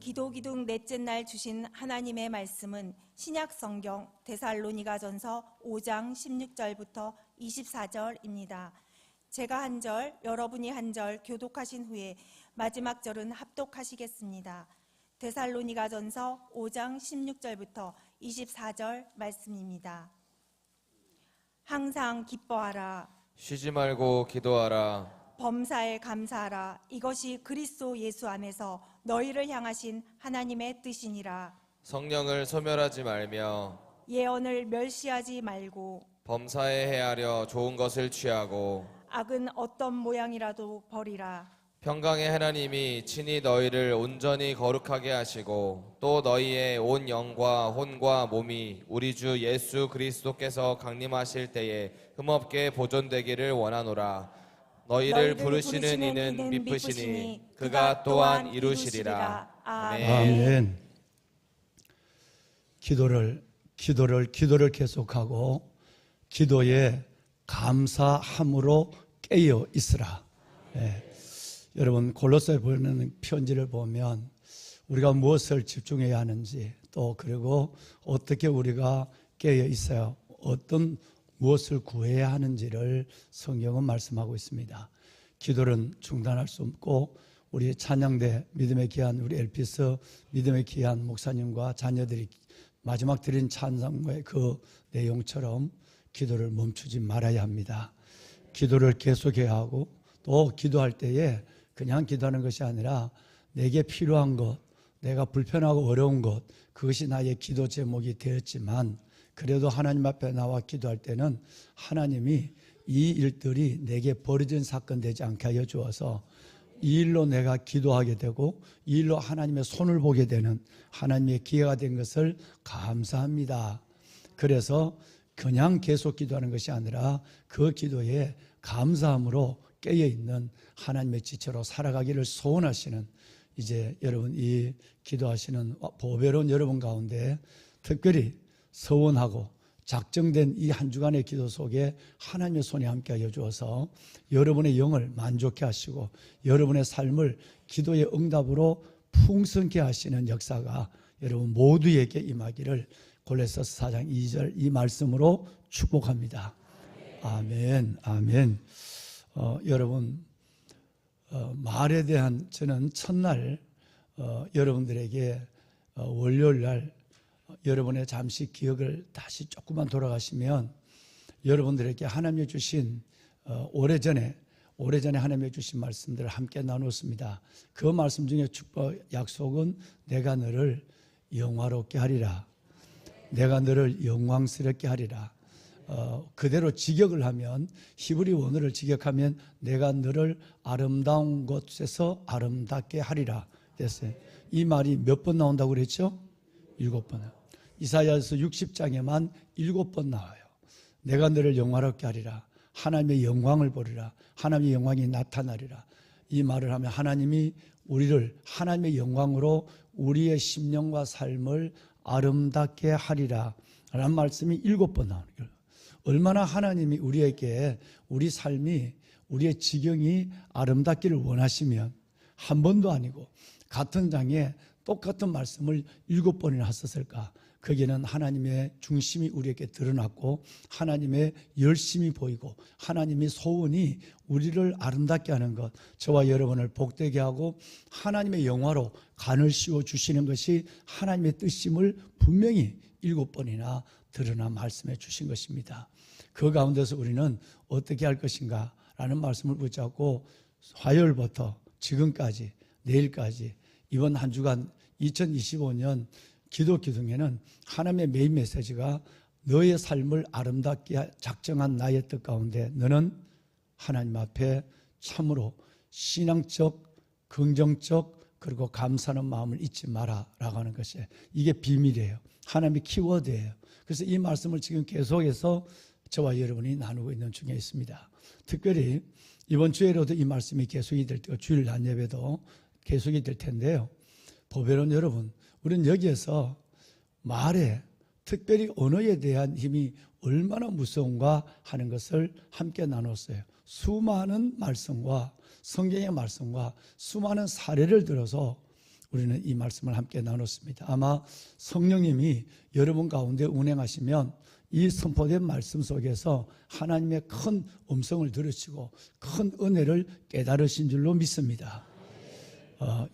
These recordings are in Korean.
기도기둥 넷째 날 주신 하나님의 말씀은 신약성경 데살로니가전서 5장 16절부터 24절입니다. 제가 한 절, 여러분이 한 절 교독하신 후에 마지막 절은 합독하시겠습니다. 데살로니가전서 5장 16절부터 24절 말씀입니다. 항상 기뻐하라. 쉬지 말고 기도하라. 범사에 감사하라. 이것이 그리스도 예수 안에서 너희를 향하신 하나님의 뜻이니라. 성령을 소멸하지 말며 예언을 멸시하지 말고 범사에 헤아려 좋은 것을 취하고 악은 어떤 모양이라도 버리라. 평강의 하나님이 친히 너희를 온전히 거룩하게 하시고 또 너희의 온 영과 혼과 몸이 우리 주 예수 그리스도께서 강림하실 때에 흠없게 보존되기를 원하노라. 너희를 부르시는 이는 미쁘시니 그가 또한 이루시리라. 아멘. 기도를 계속하고 기도에 감사함으로 깨어 있으라. 네. 여러분 골로새 보는 편지를 보면 우리가 무엇을 집중해야 하는지 또 그리고 어떻게 우리가 깨어 있어야 어떤 무엇을 구해야 하는지를 성경은 말씀하고 있습니다. 기도는 중단할 수 없고 우리 찬양대 믿음의 귀한 우리 엘피스 믿음의 귀한 목사님과 자녀들이 마지막 드린 찬송의 그 내용처럼 기도를 멈추지 말아야 합니다. 기도를 계속해야 하고 또 기도할 때에 그냥 기도하는 것이 아니라 내게 필요한 것, 내가 불편하고 어려운 것, 그것이 나의 기도 제목이 되었지만 그래도 하나님 앞에 나와 기도할 때는 하나님이 이 일들이 내게 벌어진 사건 되지 않게 하여 주어서 이 일로 내가 기도하게 되고 이 일로 하나님의 손을 보게 되는 하나님의 기회가 된 것을 감사합니다. 그래서 그냥 계속 기도하는 것이 아니라 그 기도에 감사함으로 깨어있는 하나님의 지체로 살아가기를 소원하시는 이제 여러분 이 기도하시는 보배로운 여러분 가운데 특별히 서원하고 작정된 이 한 주간의 기도 속에 하나님의 손이 함께하여 주어서 여러분의 영을 만족해 하시고 여러분의 삶을 기도의 응답으로 풍성케 하시는 역사가 여러분 모두에게 임하기를 골로새서 4장 2절 이 말씀으로 축복합니다. 아멘. 아멘. 여러분 말에 대한 저는 첫날 여러분들에게 월요일 날 여러분의 잠시 기억을 다시 조금만 돌아가시면 여러분들에게 하나님이 주신 오래전에 하나님이 주신 말씀들을 함께 나눴습니다. 그 말씀 중에 축복 약속은 내가 너를 영화롭게 하리라. 내가 너를 영광스럽게 하리라. 그대로 직역을 하면 히브리 원어를 직역하면 내가 너를 아름다운 곳에서 아름답게 하리라 됐어요. 이 말이 몇 번 나온다고 그랬죠? 7번. 이사야서 60장에만 7번 나와요. 내가 너를 영화롭게 하리라. 하나님의 영광을 보리라. 하나님의 영광이 나타나리라. 이 말을 하면 하나님이 우리를 하나님의 영광으로 우리의 심령과 삶을 아름답게 하리라 라는 말씀이 7번 나오는 거예요. 얼마나 하나님이 우리에게 우리 삶이 우리의 지경이 아름답기를 원하시면 한 번도 아니고 같은 장에 똑같은 말씀을 7번이나 하셨을까? 거기는 하나님의 중심이 우리에게 드러났고 하나님의 열심이 보이고 하나님의 소원이 우리를 아름답게 하는 것, 저와 여러분을 복되게 하고 하나님의 영화로 간을 씌워 주시는 것이 하나님의 뜻임을 분명히 7번이나 드러나 말씀해 주신 것입니다. 그 가운데서 우리는 어떻게 할 것인가 라는 말씀을 붙잡고 화요일부터 지금까지 내일까지 이번 한 주간 2025년 기도 기둥에는 하나님의 메인 메시지가 너의 삶을 아름답게 작정한 나의 뜻 가운데 너는 하나님 앞에 참으로 신앙적, 긍정적 그리고 감사하는 마음을 잊지 마라 라고 하는 것이 이게 비밀이에요. 하나님의 키워드예요. 그래서 이 말씀을 지금 계속해서 저와 여러분이 나누고 있는 중에 있습니다. 특별히 이번 주에로도 이 말씀이 계속이 될 때가 주일 낮 예배도 계속이 될 텐데요. 보배로운 여러분, 우리는 여기에서 말에 특별히 언어에 대한 힘이 얼마나 무서운가 하는 것을 함께 나눴어요. 수많은 말씀과 성경의 말씀과 수많은 사례를 들어서 우리는 이 말씀을 함께 나눴습니다. 아마 성령님이 여러분 가운데 운행하시면 이 선포된 말씀 속에서 하나님의 큰 음성을 들으시고 큰 은혜를 깨달으신 줄로 믿습니다.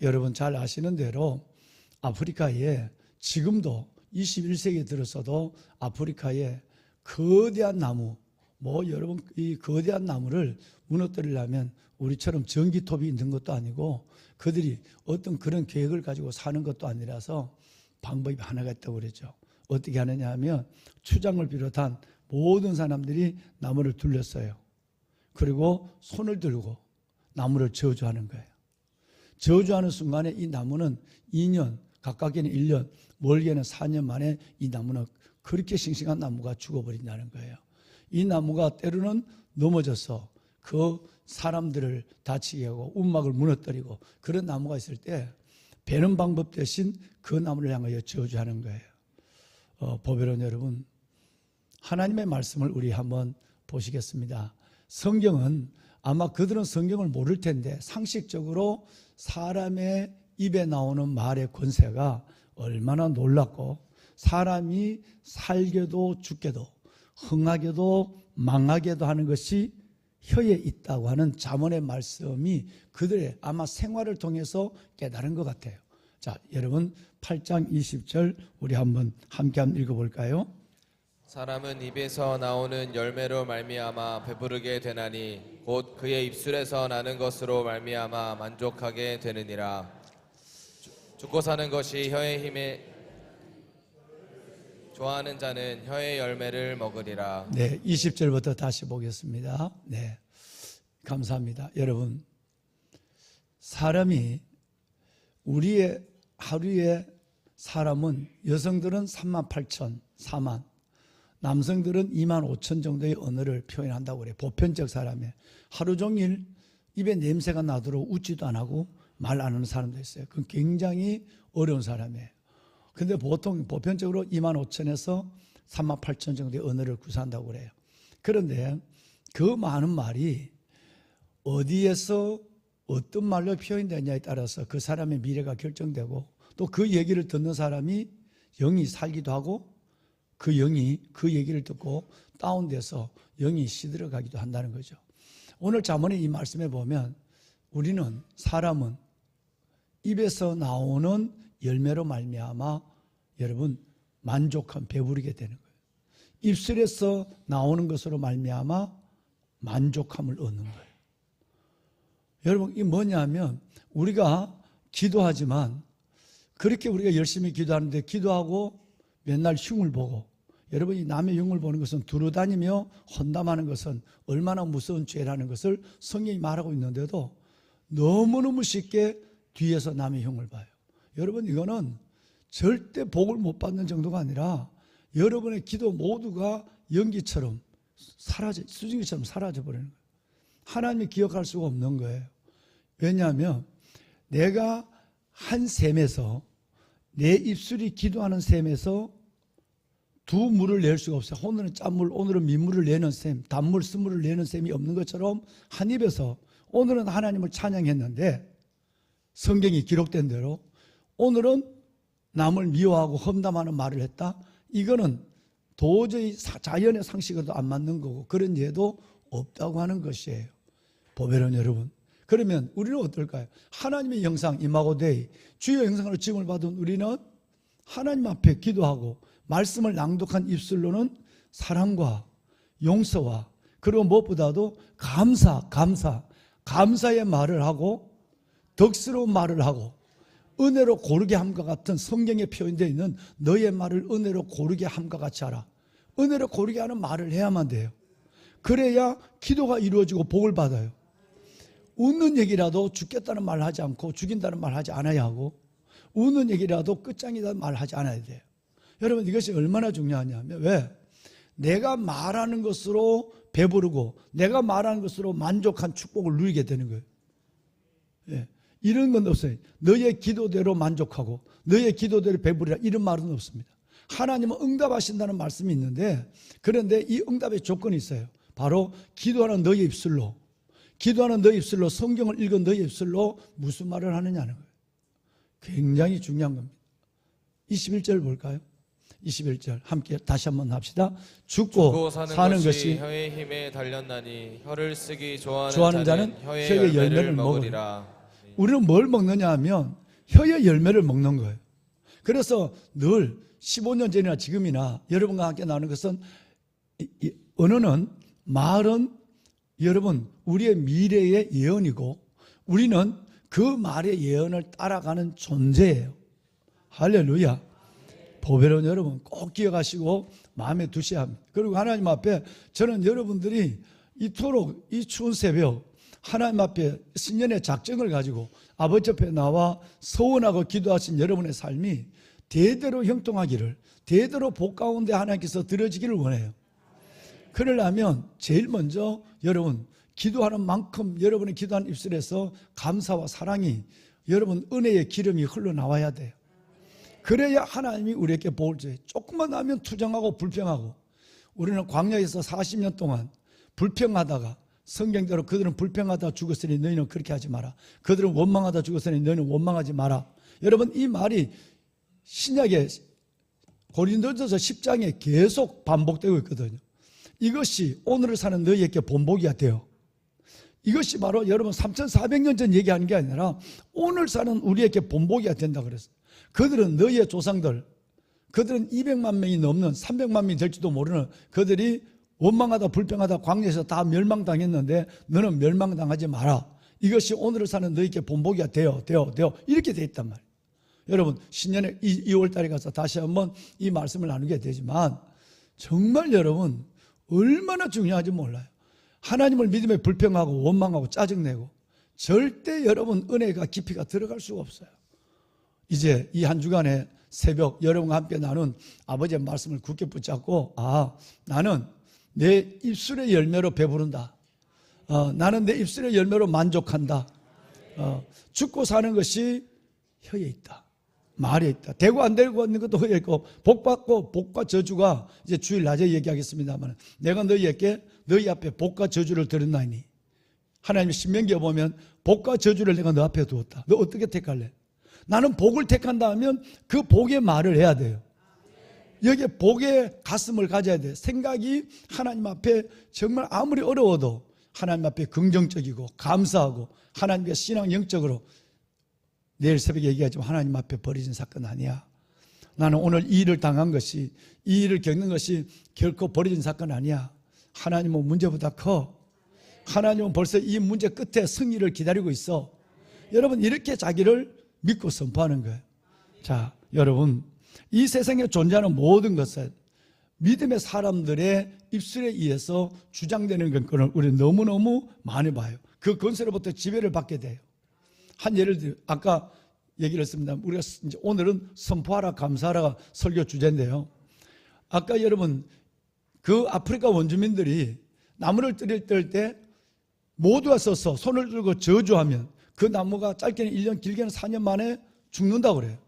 여러분 잘 아시는 대로 아프리카에 지금도 21세기에 들어서도 아프리카에 거대한 나무, 여러분 이 거대한 나무를 무너뜨리려면 우리처럼 전기톱이 있는 것도 아니고 그들이 어떤 그런 계획을 가지고 사는 것도 아니라서 방법이 하나가 있다고 그러죠. 어떻게 하느냐 하면 추장을 비롯한 모든 사람들이 나무를 둘렀어요. 그리고 손을 들고 나무를 저주하는 거예요. 저주하는 순간에 이 나무는 2년, 가깝게는 1년, 멀게는 4년 만에 이 나무는 그렇게 싱싱한 나무가 죽어버린다는 거예요. 이 나무가 때로는 넘어져서 그 사람들을 다치게 하고 움막을 무너뜨리고 그런 나무가 있을 때 베는 방법 대신 그 나무를 향하여 저주하는 거예요. 보배로운 여러분, 하나님의 말씀을 우리 한번 보시겠습니다. 성경은 아마 그들은 성경을 모를 텐데 상식적으로 사람의 입에 나오는 말의 권세가 얼마나 놀랍고 사람이 살게도 죽게도 흥하게도 망하게도 하는 것이 혀에 있다고 하는 잠언의 말씀이 그들의 아마 생활을 통해서 깨달은 것 같아요. 자, 여러분 8장 20절 우리 한번 함께 읽어볼까요? 사람은 입에서 나오는 열매로 말미암아 배부르게 되나니 곧 그의 입술에서 나는 것으로 말미암아 만족하게 되느니라. 죽고 사는 것이 혀의 힘에 좋아하는 자는 혀의 열매를 먹으리라. 네, 20절부터 다시 보겠습니다. 네, 감사합니다. 여러분, 사람이 우리의 하루에 사람은 여성들은 38,000, 4만, 남성들은 25,000 정도의 언어를 표현한다고 그래요. 보편적 사람에 하루 종일 입에 냄새가 나도록 웃지도 안 하고 말 안 하는 사람도 있어요. 그건 굉장히 어려운 사람이에요. 근데 보통 보편적으로 25,000에서 38,000 정도의 언어를 구사한다고 그래요. 그런데 그 많은 말이 어디에서 어떤 말로 표현되냐에 따라서 그 사람의 미래가 결정되고 또 그 얘기를 듣는 사람이 영이 살기도 하고 그 영이 그 얘기를 듣고 다운돼서 영이 시들어가기도 한다는 거죠. 오늘 잠언의 이 말씀에 보면 우리는 사람은 입에서 나오는 열매로 말미암아 여러분 만족한 배부르게 되는 거예요. 입술에서 나오는 것으로 말미암아 만족함을 얻는 거예요. 여러분 이 뭐냐면 우리가 기도하지만 그렇게 우리가 열심히 기도하는데 기도하고 맨날 흉을 보고 여러분이 남의 흉을 보는 것은 두루다니며 헌담하는 것은 얼마나 무서운 죄라는 것을 성경이 말하고 있는데도 너무너무 쉽게 뒤에서 남의 흉을 봐요. 여러분 이거는 절대 복을 못 받는 정도가 아니라 여러분의 기도 모두가 연기처럼 수증기처럼 사라져버리는 거예요. 하나님이 기억할 수가 없는 거예요. 왜냐하면 내가 한 셈에서 내 입술이 기도하는 셈에서 두 물을 낼 수가 없어요. 오늘은 짠물, 오늘은 민물을 내는 셈, 단물, 쓴물을 내는 셈이 없는 것처럼 한 입에서 오늘은 하나님을 찬양했는데 성경이 기록된 대로 오늘은 남을 미워하고 험담하는 말을 했다. 이거는 도저히 자연의 상식과도 안 맞는 거고 그런 예도 없다고 하는 것이에요. 보배로운 여러분, 그러면 우리는 어떨까요? 하나님의 형상 이마고데이 주의 형상으로 지음을 받은 우리는 하나님 앞에 기도하고 말씀을 낭독한 입술로는 사랑과 용서와 그리고 무엇보다도 감사의 말을 하고 덕스러운 말을 하고 은혜로 고르게 함과 같은 성경에 표현되어 있는 너의 말을 은혜로 고르게 함과 같이 하라. 은혜로 고르게 하는 말을 해야만 돼요. 그래야 기도가 이루어지고 복을 받아요. 웃는 얘기라도 죽겠다는 말 하지 않고 죽인다는 말 하지 않아야 하고 웃는 얘기라도 끝장이라는 말 하지 않아야 돼요. 여러분 이것이 얼마나 중요하냐면 왜? 내가 말하는 것으로 배부르고 내가 말하는 것으로 만족한 축복을 누리게 되는 거예요. 예. 이런 건 없어요. 너의 기도대로 만족하고 너의 기도대로 배부르라 이런 말은 없습니다. 하나님은 응답하신다는 말씀이 있는데 그런데 이 응답의 조건이 있어요. 바로 기도하는 너의 입술로 성경을 읽은 너의 입술로 무슨 말을 하느냐는 거예요. 굉장히 중요한 겁니다. 21절 볼까요? 21절 함께 다시 한번 합시다. 죽고 사는 것이 혀의 힘에 달렸나니 혀를 쓰기 좋아하는 좋아하는 자는 자는 혀의 혀의 열매를 열매를 먹으리라. 우리는 뭘 먹느냐 하면 혀의 열매를 먹는 거예요. 그래서 늘 15년 전이나 지금이나 여러분과 함께 나누는 것은 언어는, 말은 여러분 우리의 미래의 예언이고 우리는 그 말의 예언을 따라가는 존재예요. 할렐루야. 보배로운 여러분 꼭 기억하시고 마음에 두셔야 합니다. 그리고 하나님 앞에 저는 여러분들이 이토록 이 추운 새벽 하나님 앞에 신년의 작정을 가지고 아버지 앞에 나와 서원하고 기도하신 여러분의 삶이 대대로 형통하기를, 대대로 복 가운데 하나님께서 들어지기를 원해요. 그러려면 제일 먼저 여러분 기도하는 만큼 여러분의 기도하는 입술에서 감사와 사랑이, 여러분 은혜의 기름이 흘러나와야 돼요. 그래야 하나님이 우리에게 복을 줘요. 조금만 하면 투정하고 불평하고, 우리는 광야에서 40년 동안 불평하다가 성경대로 그들은 불평하다 죽었으니 너희는 그렇게 하지 마라. 그들은 원망하다 죽었으니 너희는 원망하지 마라. 여러분 이 말이 신약의 고린도전서 10장에 계속 반복되고 있거든요. 이것이 오늘을 사는 너희에게 본보기가 돼요. 이것이 바로 여러분 3400년 전 얘기하는 게 아니라 오늘 사는 우리에게 본보기가 된다 그랬어요. 그들은 너희의 조상들, 그들은 200만 명이 넘는 300만 명이 될지도 모르는 그들이 원망하다 불평하다 광야에서 다 멸망당했는데 너는 멸망당하지 마라. 이것이 오늘을 사는 너희에게 본보기가 되어 이렇게 돼 있단 말이에요. 여러분 신년에 2월 달에 가서 다시 한번 이 말씀을 나누게 되지만 정말 여러분 얼마나 중요한지 몰라요. 하나님을 믿음에 불평하고 원망하고 짜증내고 절대 여러분 은혜가 깊이가 들어갈 수가 없어요. 이제 이 한 주간의 새벽 여러분과 함께 나눈 아버지의 말씀을 굳게 붙잡고 나는 내 입술의 열매로 배부른다. 나는 내 입술의 열매로 만족한다. 죽고 사는 것이 혀에 있다. 말에 있다. 되고 안 되고 있는 것도 혀에 있고 복받고 복과 저주가 이제 주일 낮에 얘기하겠습니다만 내가 너희에게 너희 앞에 복과 저주를 드렸나니 하나님 신명기에 보면 복과 저주를 내가 너 앞에 두었다. 너 어떻게 택할래? 나는 복을 택한다 하면 그 복의 말을 해야 돼요. 여기에 복의 가슴을 가져야 돼. 생각이 하나님 앞에 정말 아무리 어려워도 하나님 앞에 긍정적이고 감사하고 하나님께 신앙 영적으로 내일 새벽에 얘기하지만 하나님 앞에 버려진 사건 아니야. 나는 오늘 이 일을 당한 것이, 이 일을 겪는 것이 결코 버려진 사건 아니야. 하나님은 문제보다 커. 하나님은 벌써 이 문제 끝에 승리를 기다리고 있어. 여러분 이렇게 자기를 믿고 선포하는 거예요. 자, 여러분 이 세상에 존재하는 모든 것은 믿음의 사람들의 입술에 의해서 주장되는 것을 우리는 너무너무 많이 봐요. 그 권세로부터 지배를 받게 돼요. 한 예를 들어 아까 얘기를 했습니다. 우리가 이제 오늘은 선포하라 감사하라가 설교 주제인데요. 아까 여러분 그 아프리카 원주민들이 나무를 뜰 때 모두가 서서 손을 들고 저주하면 그 나무가 짧게는 1년 길게는 4년 만에 죽는다고 그래요.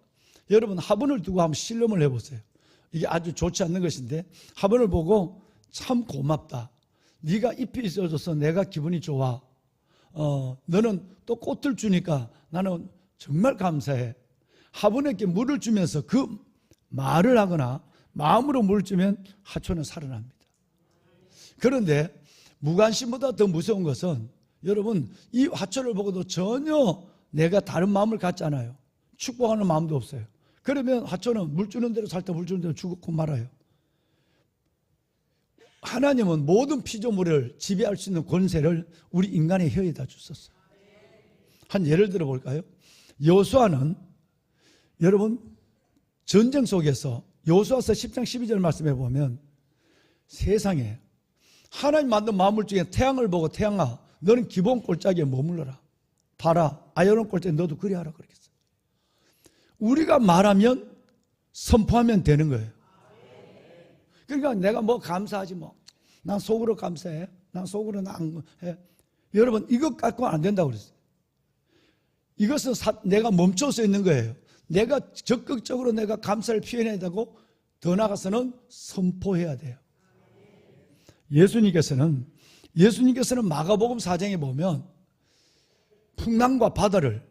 여러분 화분을 두고 한번 실험을 해보세요. 이게 아주 좋지 않는 것인데 화분을 보고 참 고맙다. 네가 잎이 있어줘서 내가 기분이 좋아. 너는 또 꽃을 주니까 나는 정말 감사해. 화분에게 물을 주면서 그 말을 하거나 마음으로 물을 주면 화초는 살아납니다. 그런데 무관심보다 더 무서운 것은 여러분 이 화초를 보고도 전혀 내가 다른 마음을 갖잖아요. 축복하는 마음도 없어요. 그러면 화초는 물 주는 대로 살 때 물 주는 대로 죽고 말아요. 하나님은 모든 피조물을 지배할 수 있는 권세를 우리 인간의 혀에다 주셨어요. 한 예를 들어 볼까요? 여호수아는 여러분 전쟁 속에서 여호수아서 10장 12절 말씀해 보면 세상에 하나님 만든 만물 중에 태양을 보고 태양아 너는 기본 골짜기에 머물러라. 봐라 아연한 골짜기 너도 그리 하라 그러겠어요. 우리가 말하면 선포하면 되는 거예요. 그러니까 내가 뭐 감사하지 뭐. 난 속으로 감사해. 난 속으로 안 해. 여러분 이것 갖고는 안 된다고 그랬어요. 이것은 내가 멈춰서 있는 거예요. 내가 적극적으로 내가 감사를 표현해야 되고 더 나아가서는 선포해야 돼요. 예수님께서는 마가복음 4장에 보면 풍랑과 바다를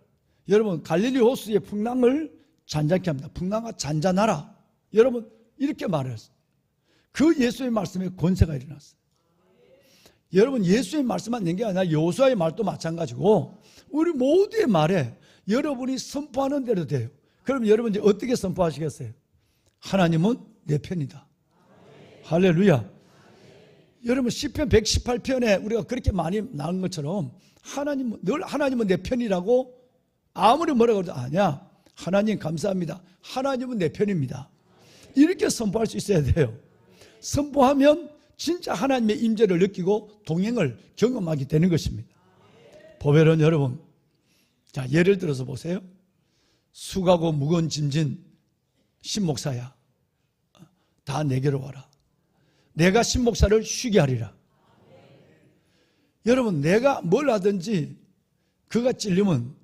여러분 갈릴리 호수의 풍랑을 잔잔케 합니다. 풍랑아 잔잔하라. 여러분 이렇게 말했어요. 그 예수의 말씀에 권세가 일어났어요. 여러분 예수의 말씀만 있는 게 아니라 여호수아의 말도 마찬가지고 우리 모두의 말에 여러분이 선포하는 대로 돼요. 그럼 여러분 이제 어떻게 선포하시겠어요? 하나님은 내 편이다. 할렐루야. 여러분 시편 118편에 우리가 그렇게 많이 나온 것처럼 늘 하나님은 내 편이라고 아무리 뭐라고 해도 아니야. 하나님 감사합니다. 하나님은 내 편입니다. 이렇게 선포할 수 있어야 돼요. 선포하면 진짜 하나님의 임재를 느끼고 동행을 경험하게 되는 것입니다. 보배론 여러분, 자 예를 들어서 보세요. 수고하고 무거운 짐진 신목사야, 다 내게로 와라. 내가 신목사를 쉬게 하리라. 여러분 내가 뭘 하든지 그가 찔리면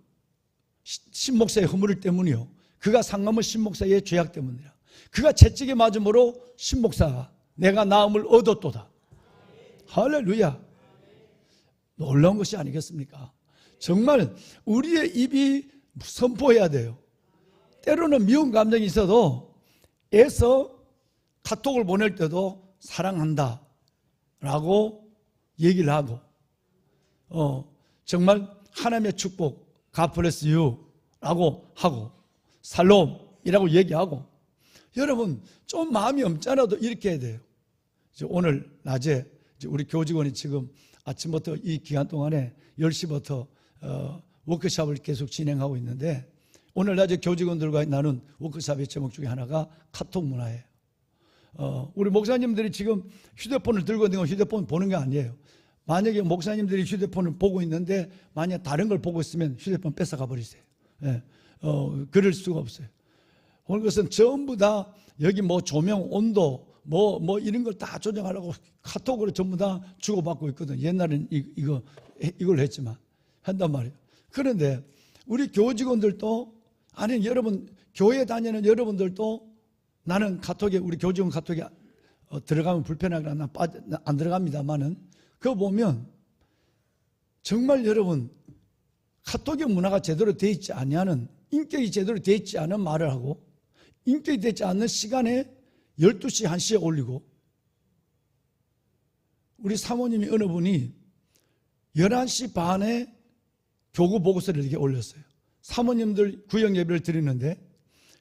신목사의 허물 때문이요, 그가 상하면 신목사의 죄악 때문이라. 그가 채찍에 맞음으로 신목사가 내가 나음을 얻었도다. 할렐루야. 놀라운 것이 아니겠습니까? 정말 우리의 입이 선포해야 돼요. 때로는 미운 감정이 있어도 애써 카톡을 보낼 때도 사랑한다 라고 얘기를 하고 정말 하나님의 축복 God bless you 라고 하고 살롬이라고 얘기하고, 여러분 좀 마음이 엄짜라도 이렇게 해야 돼요. 오늘 낮에 우리 교직원이 지금 아침부터 이 기간 동안에 10시부터 워크숍을 계속 진행하고 있는데, 오늘 낮에 교직원들과 나눈 워크숍의 제목 중에 하나가 카톡 문화예요. 우리 목사님들이 지금 휴대폰을 들고 있는 건 휴대폰 보는 게 아니에요. 만약에 목사님들이 휴대폰을 보고 있는데 만약 다른 걸 보고 있으면 휴대폰 뺏어가 버리세요. 예. 그럴 수가 없어요. 오늘 것은 전부 다 여기 뭐 조명 온도 뭐 이런 걸 다 조정하려고 카톡으로 전부 다 주고받고 있거든. 옛날엔 이걸 했지만 한단 말이에요. 그런데 우리 교직원들도, 아니 여러분 교회 다니는 여러분들도, 나는 카톡에 우리 교직원 카톡에 들어가면 불편하거나 안 들어갑니다만은 그거 보면 정말 여러분 카톡의 문화가 제대로 되어 있지 아니하는, 인격이 제대로 되어 있지 않은 말을 하고 인격이 되지 않는 시간에 12시 1시에 올리고, 우리 사모님이 어느 분이 11시 반에 교구 보고서를 이렇게 올렸어요. 사모님들 구역 예배를 드리는데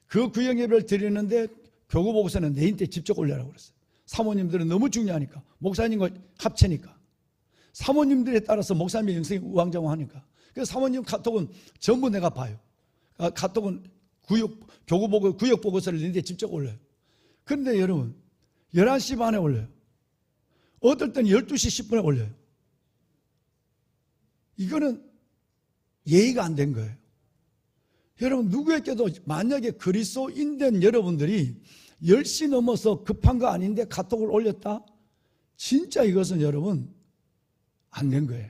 그 구역 예배를 드리는데 교구 보고서는 내인때 직접 올려라고 그랬어요. 사모님들은 너무 중요하니까, 목사님과 합체니까, 사모님들에 따라서 목사님의 영성이 우왕좌왕하니까. 그래서 사모님 카톡은 전부 내가 봐요. 카톡은 구역 보고서를 내인때 직접 올려요. 그런데 여러분 11시 반에 올려요. 어떨 때는 12시 10분에 올려요. 이거는 예의가 안 된 거예요. 여러분 누구에게도 만약에 그리스도인된 여러분들이 10시 넘어서 급한 거 아닌데 카톡을 올렸다? 진짜 이것은 여러분 안 된 거예요.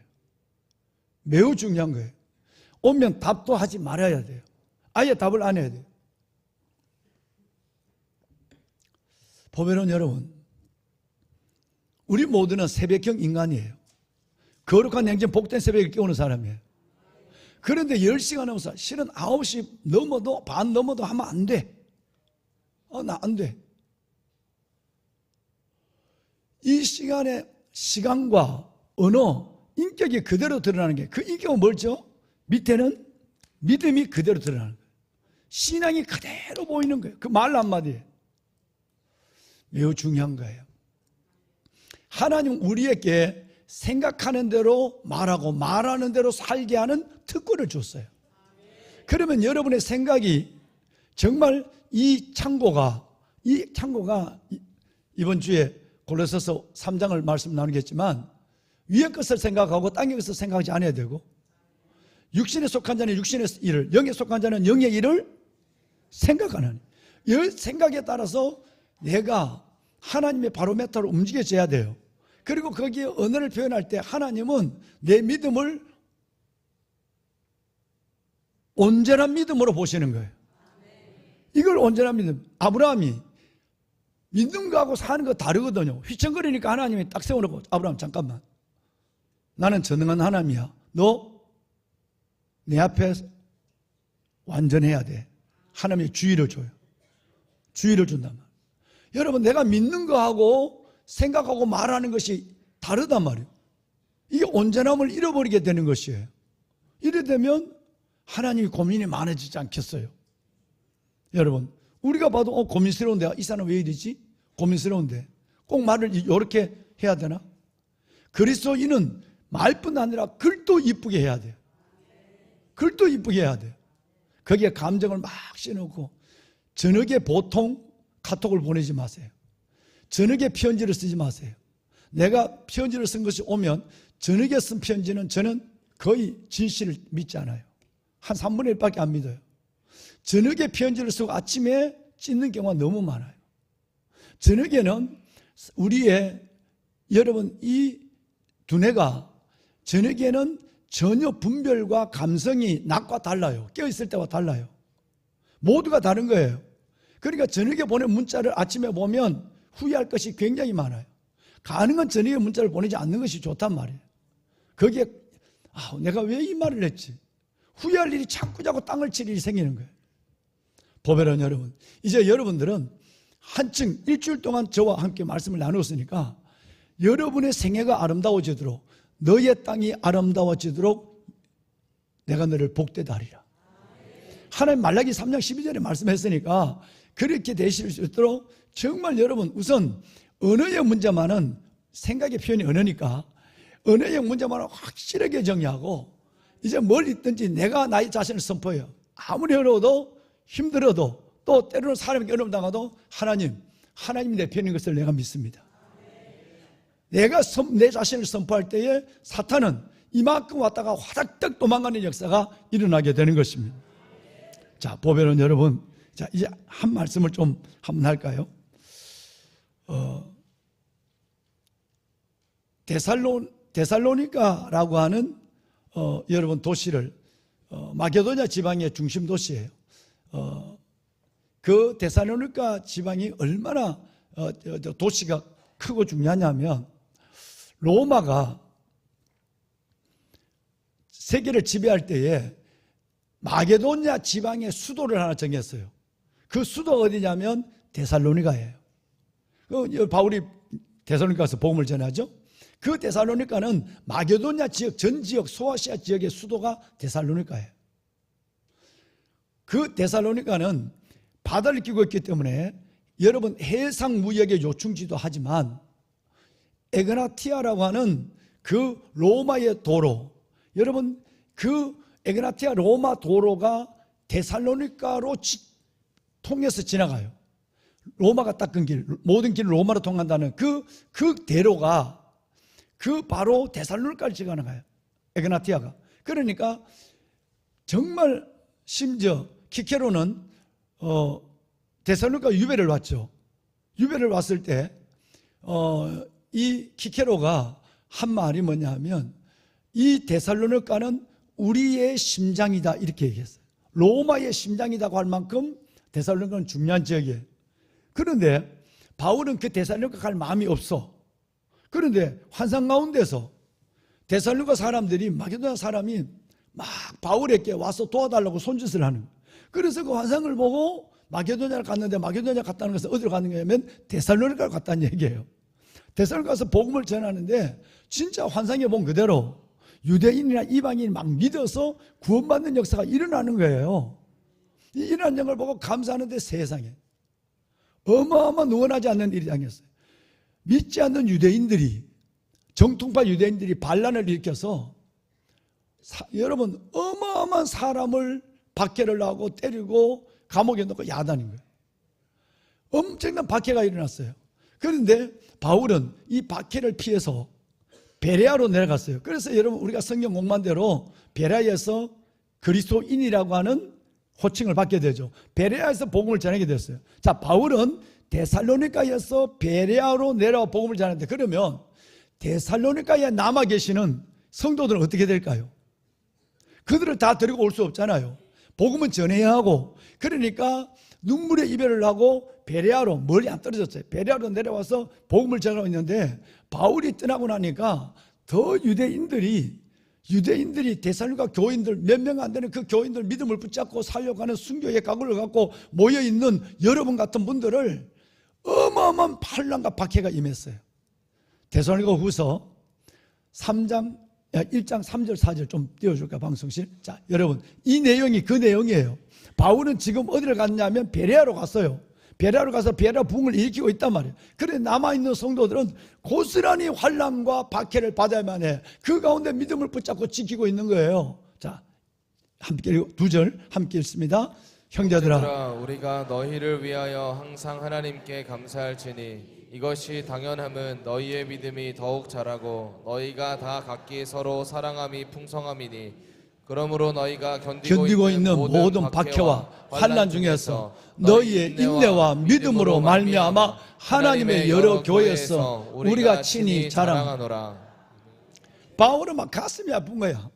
매우 중요한 거예요. 오면 답도 하지 말아야 돼요. 아예 답을 안 해야 돼요. 보면은 여러분, 우리 모두는 새벽형 인간이에요. 거룩한 행진 복된 새벽에 깨우는 사람이에요. 그런데 10시가 넘어서 실은 9시 넘어도 반 넘어도 하면 안 돼. 나 안 돼. 이 시간에 시간과 언어, 인격이 그대로 드러나는 게, 그 인격은 뭘죠? 밑에는 믿음이 그대로 드러나는 거예요. 신앙이 그대로 보이는 거예요. 그 말 한마디에 매우 중요한 거예요. 하나님 우리에게 생각하는 대로 말하고 말하는 대로 살게 하는 특권을 줬어요. 그러면 여러분의 생각이 정말 이 창고가 이번 주에 골로새서 3장을 말씀 나누겠지만, 위의 것을 생각하고 땅의 것을 생각하지 않아야 되고, 육신에 속한 자는 육신의 일을, 영에 속한 자는 영의 일을 생각하는, 이 생각에 따라서 내가 하나님의 바로메터로 움직여져야 돼요. 그리고 거기에 언어를 표현할 때 하나님은 내 믿음을 온전한 믿음으로 보시는 거예요. 이걸 온전한 믿음. 아브라함이 믿음하고 사는 거 다르거든요. 휘청거리니까 하나님이 딱 세워놓고, 아브라함 잠깐만, 나는 전능한 하나님이야. 너 내 앞에 완전해야 돼. 하나님의 주의를 줘요. 주의를 준단 말이에요. 여러분, 내가 믿는 거하고 생각하고 말하는 것이 다르단 말이에요. 이게 온전함을 잃어버리게 되는 것이에요. 이래 되면 하나님이 고민이 많아지지 않겠어요? 여러분, 우리가 봐도 고민스러운데, 이 사람 왜 이러지? 고민스러운데 꼭 말을 이렇게 해야 되나? 그리스도인은 말뿐 아니라 글도 이쁘게 해야 돼요. 글도 이쁘게 해야 돼요. 거기에 감정을 막 씌워놓고 저녁에 보통 카톡을 보내지 마세요. 저녁에 편지를 쓰지 마세요. 내가 편지를 쓴 것이 오면 저녁에 쓴 편지는 저는 거의 진실을 믿지 않아요. 한 3분의 1밖에 안 믿어요. 저녁에 편지를 쓰고 아침에 찢는 경우가 너무 많아요. 저녁에는 우리의, 여러분, 이 두뇌가 저녁에는 전혀 분별과 감성이 낮과 달라요. 깨어있을 때와 달라요. 모두가 다른 거예요. 그러니까 저녁에 보낸 문자를 아침에 보면 후회할 것이 굉장히 많아요. 가능한 저녁에 문자를 보내지 않는 것이 좋단 말이에요. 거기에 내가 왜 이 말을 했지? 후회할 일이 자꾸 땅을 칠 일이 생기는 거예요. 보배로운 여러분, 이제 여러분들은 한층 일주일 동안 저와 함께 말씀을 나누었으니까 여러분의 생애가 아름다워지도록, 너의 땅이 아름다워지도록 내가 너를 복되다 하리라. 하나님 말라기 3장 12절에 말씀했으니까 그렇게 되실 수 있도록 정말 여러분, 우선 언어의 문제만은, 생각의 표현이 언어니까 언어의 문제만은 확실하게 정리하고, 이제 뭘 있든지 내가 나의 자신을 선포해요. 아무리 어려워도, 힘들어도, 또 때로는 사람에게 어려움 당하도 하나님이 내 편인 것을 내가 믿습니다. 내가 내 자신을 선포할 때에 사탄은 이만큼 왔다가 화닥닥 도망가는 역사가 일어나게 되는 것입니다. 자, 보배로운 여러분, 자, 이제 한 말씀을 좀 한번 할까요? 데살로니가라고 하는 여러분 도시를, 마게도냐 지방의 중심 도시예요. 그 데살로니가 지방이 얼마나 도시가 크고 중요하냐면, 로마가 세계를 지배할 때에 마게도냐 지방의 수도를 하나 정했어요. 그 수도가 어디냐면 데살로니가예요. 바울이 데살로니가에서 복음을 전하죠. 그 데살로니가는 마게도냐 지역, 전 지역, 소아시아 지역의 수도가 데살로니가예요. 그 데살로니가는 바다를 끼고 있기 때문에 여러분 해상 무역의 요충지도 하지만, 에그나티아라고 하는 그 로마의 도로, 여러분 그 에그나티아 로마 도로가 데살로니가로 통해서 지나가요. 로마가 닦은 길, 모든 길을 로마로 통한다는 그 대로가 바로 데살로니가를 지나가요. 에그나티아가. 그러니까 정말 심지어 키케로는 데살로니가 유배를 왔죠. 유배를 왔을 때 이 키케로가 한 말이 뭐냐 하면, 이 데살로니가는 우리의 심장이다, 이렇게 얘기했어요. 로마의 심장이라고 할 만큼 데살로니가는 중요한 지역이에요. 그런데 바울은 그 데살로니가 갈 마음이 없어. 그런데 환상 가운데서 데살로니가 사람들이, 마게도냐 사람이 막 바울에게 와서 도와달라고 손짓을 하는 거예요. 그래서 그 환상을 보고 마게도냐를 갔는데, 마게도냐 갔다는 것은 어디로 가는 거냐면 데살로니가를 갔다는 얘기예요. 데살로니가 가서 복음을 전하는데 진짜 환상에 본 그대로 유대인이나 이방인이 막 믿어서 구원받는 역사가 일어나는 거예요. 이 일어난 걸 보고 감사하는데 세상에 어마어마한 응원하지 않는 일이 당했어요. 믿지 않는 유대인들이, 정통파 유대인들이 반란을 일으켜서 여러분 어마어마한 사람을 박해를 하고 때리고 감옥에 넣고 야단인 거예요. 엄청난 박해가 일어났어요. 그런데 바울은 이 박해를 피해서 베레아로 내려갔어요. 그래서 여러분 우리가 성경 공부한대로 베레아에서 그리스도인이라고 하는 호칭을 받게 되죠. 베레아에서 복음을 전하게 됐어요. 자, 바울은 데살로니가에서 베레아로 내려와 복음을 전하는데, 그러면 데살로니가에 남아 계시는 성도들은 어떻게 될까요? 그들을 다 데리고 올 수 없잖아요. 복음은 전해야 하고, 그러니까 눈물의 이별을 하고 베레아로, 멀리 안 떨어졌어요. 베레아로 내려와서 복음을 전하고 있는데, 바울이 떠나고 나니까 더 유대인들이 유대인들이 데살로니가 교인들 몇 명 안 되는 그 교인들 믿음을 붙잡고 살려가는 순교의 각오를 갖고 모여있는 여러분 같은 분들을 어마어마한 환난과 박해가 임했어요. 데살로니가 후서 3장 1장 3절 4절 좀 띄워줄까 방송실. 자, 여러분 이 내용이 그 내용이에요. 바울은 지금 어디를 갔냐면 베레아로 갔어요. 베레아로 가서 베레아 부흥을 일으키고 있단 말이에요. 그런데 남아있는 성도들은 고스란히 환난과 박해를 받아야만 해. 그 가운데 믿음을 붙잡고 지키고 있는 거예요. 자, 함께 2절 함께 읽습니다. 형제들아, 우리가 너희를 위하여 항상 하나님께 감사할지니 이것이 당연함은 너희의 믿음이 더욱 자라고 너희가 다 각기 서로 사랑함이 풍성함이니 그러므로 너희가 견디고 있는 모든 박해와 환난 중에서 너희의 인내와 믿음으로 말미암아 하나님의 여러 교회에서 우리가 친히 자랑하노라. 바울은 막 가슴이 아픈 거야.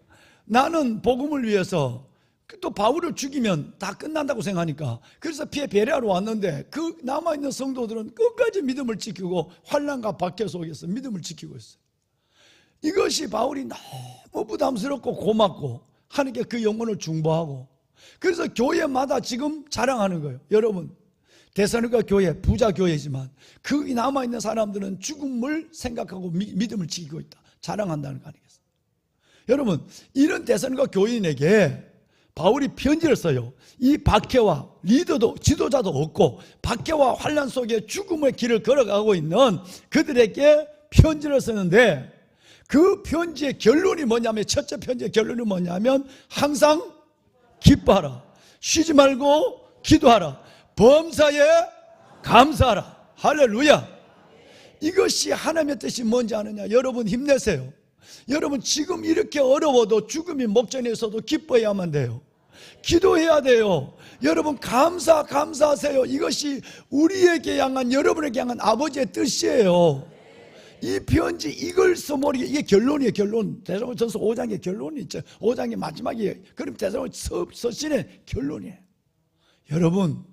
나는 복음을 위해서 또 바울을 죽이면 다 끝난다고 생각하니까 그래서 피해 베레아로 왔는데 그 남아있는 성도들은 끝까지 믿음을 지키고 환난과 박해 속에서 믿음을 지키고 있어요. 이것이 바울이 너무 부담스럽고 고맙고 하나님께 그 영혼을 중보하고 그래서 교회마다 지금 자랑하는 거예요. 여러분 데살로니가 교회 부자 교회지만 그 남아있는 사람들은 죽음을 생각하고 믿음을 지키고 있다. 자랑한다는 거 아니겠어요? 여러분 이런 데살로니가 교인에게 바울이 편지를 써요. 이 박해와 리더도 지도자도 없고 박해와 환난 속에 죽음의 길을 걸어가고 있는 그들에게 편지를 쓰는데 그 편지의 결론이 뭐냐면 첫째 편지의 결론이 뭐냐면 항상 기뻐하라. 쉬지 말고 기도하라. 범사에 감사하라. 할렐루야. 이것이 하나님의 뜻이 뭔지 아느냐? 여러분 힘내세요. 여러분 지금 이렇게 어려워도 죽음이 목전에 있어도 기뻐해야만 돼요. 기도해야 돼요. 여러분 감사하세요. 이것이 우리에게 향한 여러분에게 향한 아버지의 뜻이에요. 이 편지 이걸 써버리게 이게 결론이에요. 결론. 데살로니가전서 5장의 결론이 있죠. 5장의 마지막이에요. 그럼 데살로니가 서신의 결론이에요. 여러분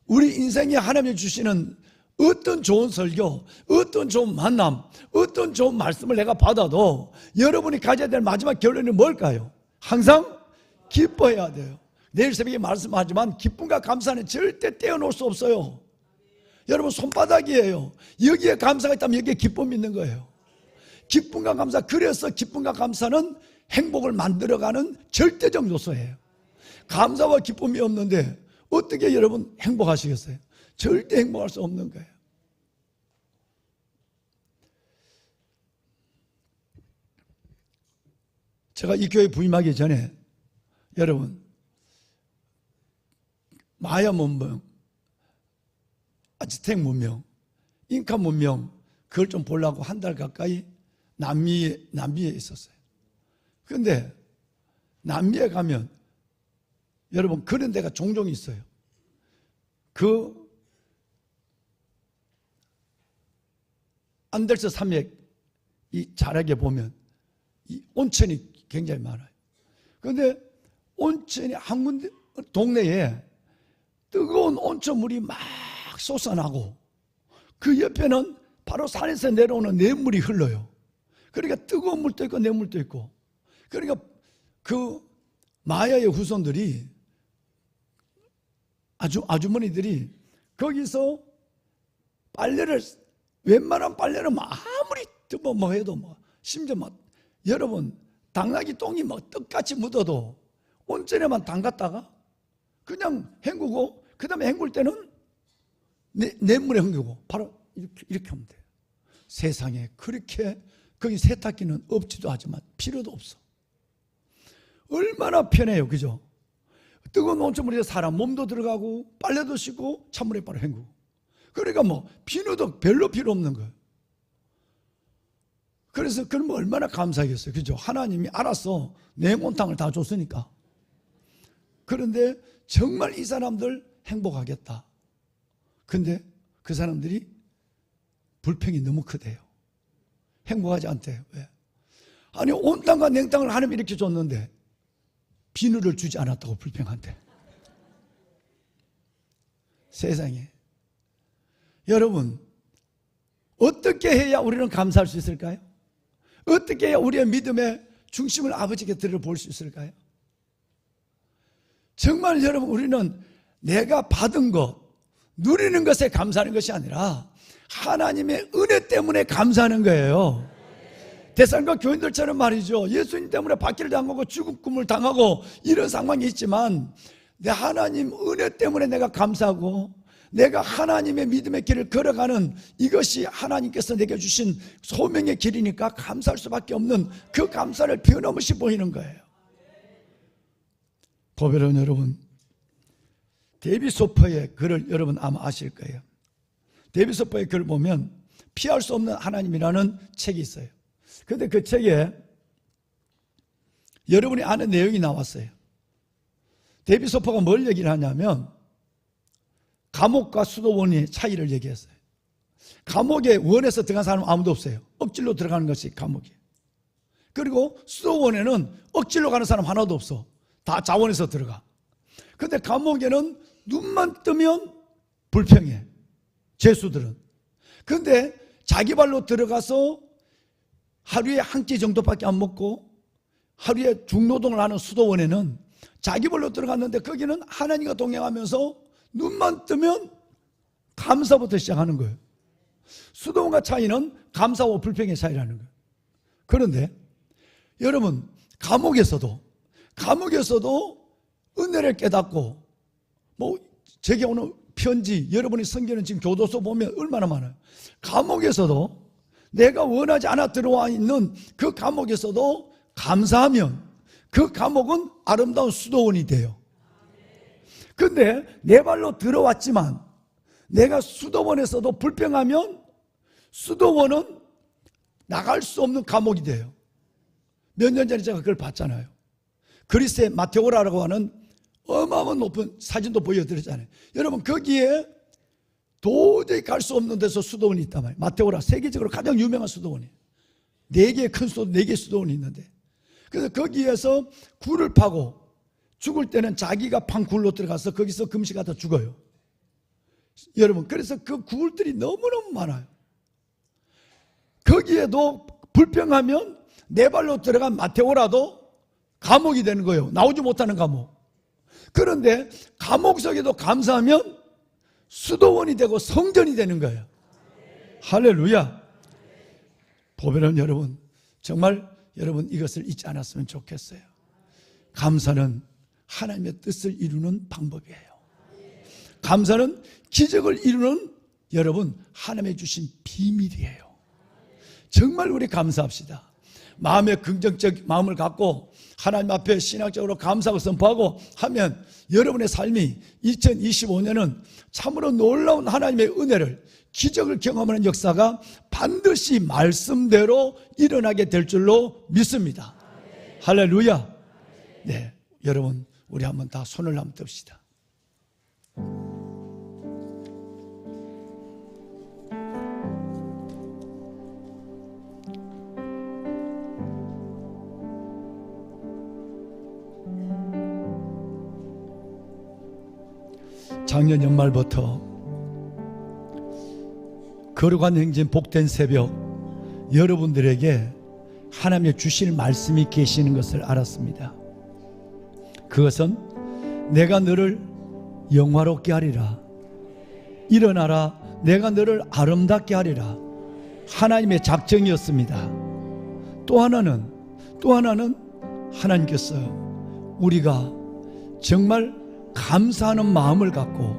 우리 인생에 하나님이 주시는 어떤 좋은 설교, 어떤 좋은 만남, 어떤 좋은 말씀을 내가 받아도 여러분이 가져야 될 마지막 결론이 뭘까요? 항상 기뻐해야 돼요. 내일 새벽에 말씀하지만 기쁨과 감사는 절대 떼어놓을 수 없어요. 여러분 손바닥이에요. 여기에 감사가 있다면 여기에 기쁨이 있는 거예요. 기쁨과 감사. 그래서 기쁨과 감사는 행복을 만들어가는 절대적 요소예요. 감사와 기쁨이 없는데 어떻게 여러분 행복하시겠어요? 절대 행복할 수 없는 거예요. 제가 이 교회 부임하기 전에 여러분 마야 문명, 아즈텍 문명, 잉카 문명 그걸 좀 보려고 한 달 가까이 남미에 있었어요. 그런데 남미에 가면 여러분 그런 데가 종종 있어요. 그 안데르스 산맥 이 자락에 보면 이 온천이 굉장히 많아요. 그런데 온천이 한 군데 동네에 뜨거운 온천물이 막 솟아나고 그 옆에는 바로 산에서 내려오는 냇물이 흘러요. 그러니까 뜨거운 물도 있고 냇물도 있고 그러니까 그 마야의 후손들이 아주머니들이 거기서 빨래를 웬만한 빨래는 아무리 뭐 해도 심지어 여러분 당나귀 똥이 떡같이 묻어도 온천에만 담갔다가 그냥 헹구고 그 다음에 헹굴 때는 냇물에 헹구고 바로 이렇게 하면 돼요. 세상에 그렇게 거기 세탁기는 없지도 하지만 필요도 없어. 얼마나 편해요. 그죠? 뜨거운 온천물에 사람 몸도 들어가고 빨래도 씻고 찬물에 바로 헹구고 그러니까 비누도 별로 필요 없는 거예요. 그래서 그러면 얼마나 감사하겠어요. 그죠? 하나님이 알아서 냉온탕을 다 줬으니까. 그런데 정말 이 사람들 행복하겠다. 근데 그 사람들이 불평이 너무 크대요. 행복하지 않대요. 왜? 아니 온탕과 냉탕을 하나님이 이렇게 줬는데 비누를 주지 않았다고 불평한대. 세상에. 여러분 어떻게 해야 우리는 감사할 수 있을까요? 어떻게 해야 우리의 믿음에 중심을 아버지께 들어볼 수 있을까요? 정말 여러분, 우리는 내가 받은 것, 누리는 것에 감사하는 것이 아니라 하나님의 은혜 때문에 감사하는 거예요. 데살로니가 교인들처럼 말이죠, 예수님 때문에 박해를 당하고 죽음을 당하고 이런 상황이 있지만 내 하나님 은혜 때문에 내가 감사하고, 내가 하나님의 믿음의 길을 걸어가는 이것이 하나님께서 내게 주신 소명의 길이니까 감사할 수밖에 없는 그 감사를 변함없이 보이는 거예요. 보배로운 여러분, 데이빗 소퍼의 글을 여러분 아마 아실 거예요. 데이빗 소퍼의 글을 보면 피할 수 없는 하나님이라는 책이 있어요. 그런데 그 책에 여러분이 아는 내용이 나왔어요. 데이빗 소퍼가 뭘 얘기를 하냐면 감옥과 수도원의 차이를 얘기했어요. 감옥에 원해서 들어간 사람은 아무도 없어요. 억지로 들어가는 것이 감옥이에요. 그리고 수도원에는 억지로 가는 사람 하나도 없어. 다 자원해서 들어가. 그런데 감옥에는 눈만 뜨면 불평해, 죄수들은. 그런데 자기 발로 들어가서 하루에 한 끼 정도밖에 안 먹고 하루에 중노동을 하는 수도원에는 자기 발로 들어갔는데 거기는 하나님과 동행하면서 눈만 뜨면 감사부터 시작하는 거예요. 수도원과 차이는 감사와 불평의 차이라는 거예요. 그런데 여러분, 감옥에서도 은혜를 깨닫고, 제게 오는 편지, 여러분이 성경은 지금 교도소 보면 얼마나 많아요. 감옥에서도 내가 원하지 않아 들어와 있는 그 감옥에서도 감사하면 그 감옥은 아름다운 수도원이 돼요. 근데 내 발로 들어왔지만 내가 수도원에서도 불평하면 수도원은 나갈 수 없는 감옥이 돼요. 몇 년 전에 제가 그걸 봤잖아요. 그리스의 마테오라라고 하는 어마어마한 높은 사진도 보여드렸잖아요. 여러분, 거기에 도저히 갈 수 없는 데서 수도원이 있단 말이에요. 마테오라, 세계적으로 가장 유명한 수도원이에요. 4개의 큰 수도원, 4개의 수도원이 있는데, 그래서 거기에서 굴을 파고 죽을 때는 자기가 판 굴로 들어가서 거기서 금식하다 죽어요. 여러분, 그래서 그 굴들이 너무너무 많아요. 거기에도 불평하면 내 발로 들어간 마테오라도 감옥이 되는 거예요. 나오지 못하는 감옥. 그런데 감옥 속에도 감사하면 수도원이 되고 성전이 되는 거예요. 할렐루야. 보배로운 여러분, 정말 여러분 이것을 잊지 않았으면 좋겠어요. 감사는 하나님의 뜻을 이루는 방법이에요. 감사는 기적을 이루는 여러분 하나님의 주신 비밀이에요. 정말 우리 감사합시다. 마음의 긍정적 마음을 갖고 하나님 앞에 신학적으로 감사하고 선포하고 하면 여러분의 삶이 2025년은 참으로 놀라운 하나님의 은혜를, 기적을 경험하는 역사가 반드시 말씀대로 일어나게 될 줄로 믿습니다. 할렐루야. 네, 여러분 우리 한번 다 손을 한번 듭시다. 작년 연말부터 거룩한 행진 복된 새벽 여러분들에게 하나님의 주실 말씀이 계시는 것을 알았습니다. 그것은 내가 너를 영화롭게 하리라, 일어나라, 내가 너를 아름답게 하리라, 하나님의 작정이었습니다. 또 하나는 하나님께서 우리가 정말 감사하는 마음을 갖고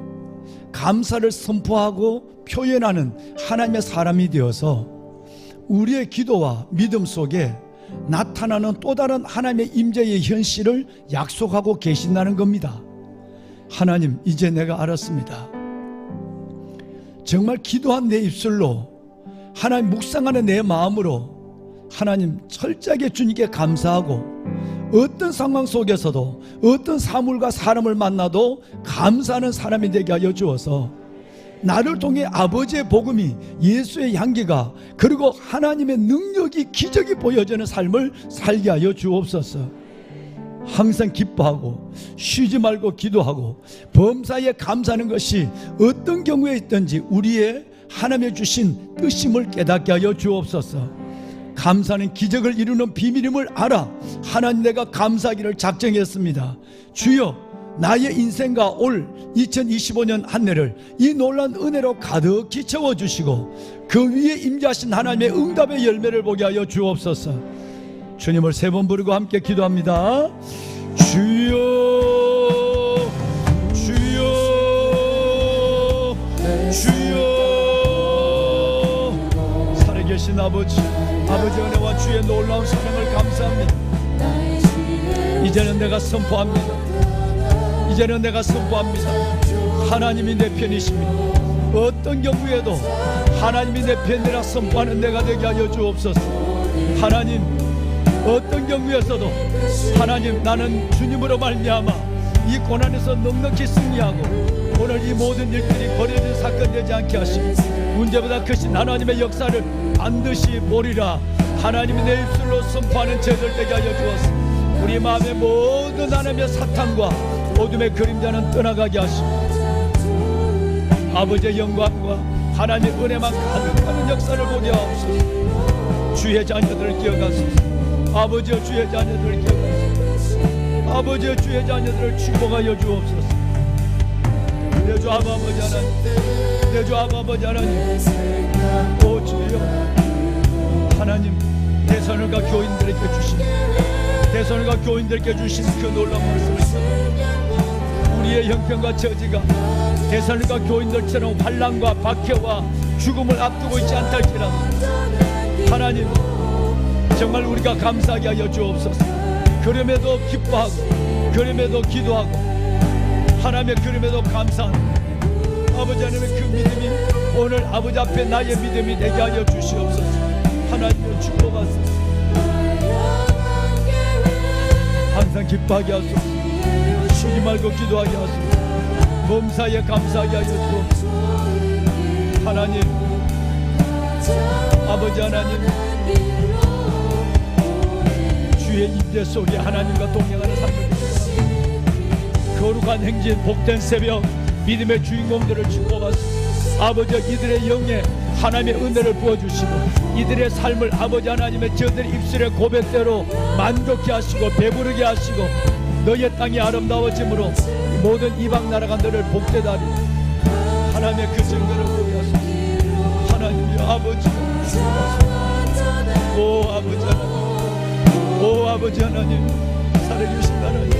감사를 선포하고 표현하는 하나님의 사람이 되어서 우리의 기도와 믿음 속에 나타나는 또 다른 하나님의 임재의 현실을 약속하고 계신다는 겁니다. 하나님, 이제 내가 알았습니다. 정말 기도한 내 입술로, 하나님 묵상하는 내 마음으로 하나님 철저하게 주님께 감사하고, 어떤 상황 속에서도 어떤 사물과 사람을 만나도 감사하는 사람이 되게 하여 주어서 나를 통해 아버지의 복음이, 예수의 향기가, 그리고 하나님의 능력이, 기적이 보여지는 삶을 살게 하여 주옵소서. 항상 기뻐하고 쉬지 말고 기도하고 범사에 감사하는 것이 어떤 경우에 있든지 우리의 하나님의 주신 뜻임을 깨닫게 하여 주옵소서. 감사는 기적을 이루는 비밀임을 알아 하나님 내가 감사하기를 작정했습니다. 주여, 나의 인생과 올 2025년 한 해를 이 놀라운 은혜로 가득히 채워주시고 그 위에 임재하신 하나님의 응답의 열매를 보게 하여 주옵소서. 주님을 3번 부르고 함께 기도합니다. 주여, 주여, 주여. 살아계신 아버지, 아버지 은혜와 주의 놀라운 사랑을 감사합니다. 이제는 내가 선포합니다. 이제는 내가 선포합니다. 하나님이 내 편이십니다. 어떤 경우에도 하나님이 내 편이라 선포하는 내가 되게 하여 주옵소서. 하나님, 어떤 경우에서도 하나님, 나는 주님으로 말미암아 이 고난에서 넉넉히 승리하고 오늘 이 모든 일들이 버려진 사건 되지 않게 하시고 문제보다 크신 하나님의 역사를 반드시 보리라 하나님이 내 입술로 선포하는 저희들 되게 하여 주옵소서. 우리 마음의 모든 하나님의 사탄과 어둠의 그림자는 떠나가게 하시고 아버지의 영광과 하나님의 은혜만 가득하는 역사를 보게 하옵소서. 주의 자녀들을 기억하소서. 아버지여, 주의 자녀들을 기억하소서. 아버지여, 주의 자녀들을 축복하여 주옵소서. 내 주 아버지 하나님, 내 주 아버지 하나님, 오 주여, 하나님 대선을과 교인들에게 주신 대선을과 교인들에게 주신 그 놀라운 말씀을 우리의 형편과 처지가 대선과 교인들처럼 환난과 박해와 죽음을 앞두고 있지 않달지라도 하나님 정말 우리가 감사하게 하여 주옵소서. 그럼에도 기뻐하고 그럼에도 기도하고 하나님의 그럼에도 감사하는 아버지 하나님의 그 믿음이 오늘 아버지 앞에 나의 믿음이 되게 하여 주시옵소서. 하나님을 축복하소서. 항상 기뻐하게 하소서. 쉬지 말고 기도하게 하소서. 범사에 감사하게 하여 주옵소서. 하나님, 아버지 하나님, 주의 임재 속에 하나님과 동행하는 삶을 거룩한 행진, 복된 새벽, 믿음의 주인공들을 축복하소서. 아버지, 이들의 영에 하나님의 은혜를 부어주시고 이들의 삶을 아버지 하나님의 저들의 입술의 고백대로 만족케 하시고 배부르게 하시고 너의 땅이 아름다워짐으로 모든 이방 나라가 너를 복되다 하리. 하나님의 그 증거를 보게 하소서. 하나님의 아버지, 오 아버지 하나님, 오 아버지 하나님, 살아계신 하나님,